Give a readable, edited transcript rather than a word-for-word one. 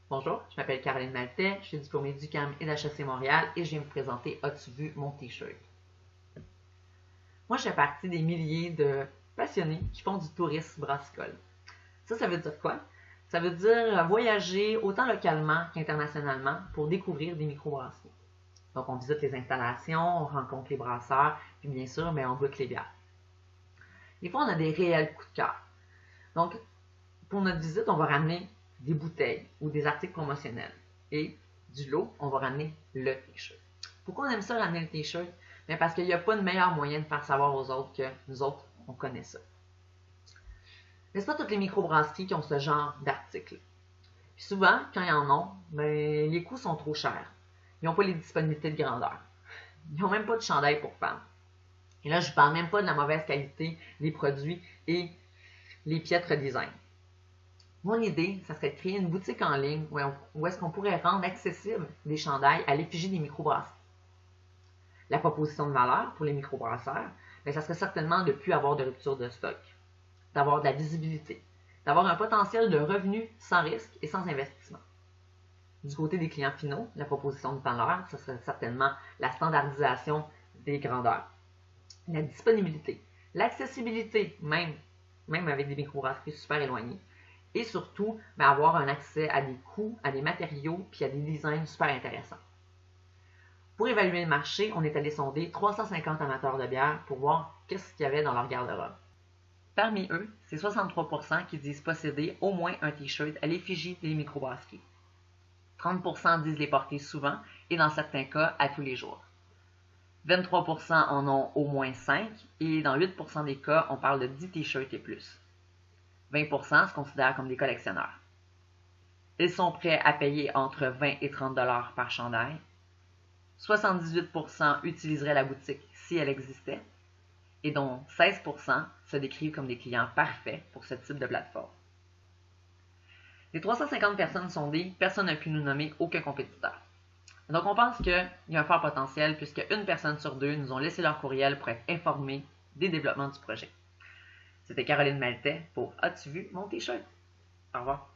Bonjour, je m'appelle Caroline Maltais, je suis diplômée d'UQAM et d'HEC Montréal et je viens vous présenter As-tu vu mon t-shirt? Moi, je fais partie des milliers de passionnés qui font du tourisme brassicole. Ça veut dire quoi? Ça veut dire voyager autant localement qu'internationalement pour découvrir des microbrasseries. Donc, on visite les installations, on rencontre les brasseurs, puis bien sûr, on goûte les bières. Des fois, on a des réels coups de cœur. Donc, pour notre visite, on va ramener des bouteilles ou des articles promotionnels. Et du lot, on va ramener le t-shirt. Pourquoi on aime ça ramener le t-shirt? Bien parce qu'il n'y a pas de meilleur moyen de faire savoir aux autres que nous autres, on connaît ça. Mais ce pas toutes les microbrasseries qui ont ce genre d'articles. Puis souvent, quand ils en ont, les coûts sont trop chers. Ils n'ont pas les disponibilités de grandeur. Ils n'ont même pas de chandail pour femmes. Et là, je ne parle même pas de la mauvaise qualité des produits et les piètres designs. Mon idée, ça serait de créer une boutique en ligne où est-ce qu'on pourrait rendre accessible des chandails à l'effigie des microbrasseries. La proposition de valeur pour les microbrasseurs, ça serait certainement de ne plus avoir de rupture de stock, d'avoir de la visibilité, d'avoir un potentiel de revenus sans risque et sans investissement. Du côté des clients finaux, la proposition de valeur, ce serait certainement la standardisation des grandeurs, la disponibilité, l'accessibilité, même avec des microbrasseries super éloignées, et surtout, avoir un accès à des coûts, à des matériaux, puis à des designs super intéressants. Pour évaluer le marché, on est allé sonder 350 amateurs de bière pour voir qu'est-ce qu'il y avait dans leur garde-robe. Parmi eux, c'est 63% qui disent posséder au moins un t-shirt à l'effigie des microbrasseries. 30% disent les porter souvent et dans certains cas, à tous les jours. 23% en ont au moins 5 et dans 8% des cas, on parle de 10 t-shirts et plus. 20% se considèrent comme des collectionneurs. Ils sont prêts à payer entre 20 et 30 $ par chandail. 78% utiliseraient la boutique si elle existait, et dont 16% se décrivent comme des clients parfaits pour ce type de plateforme. Les 350 personnes sondées, personne n'a pu nous nommer aucun compétiteur. Donc on pense qu'il y a un fort potentiel puisque une personne sur deux nous ont laissé leur courriel pour être informés des développements du projet. C'était Caroline Maltais pour As-tu vu mon t-shirt? Au revoir.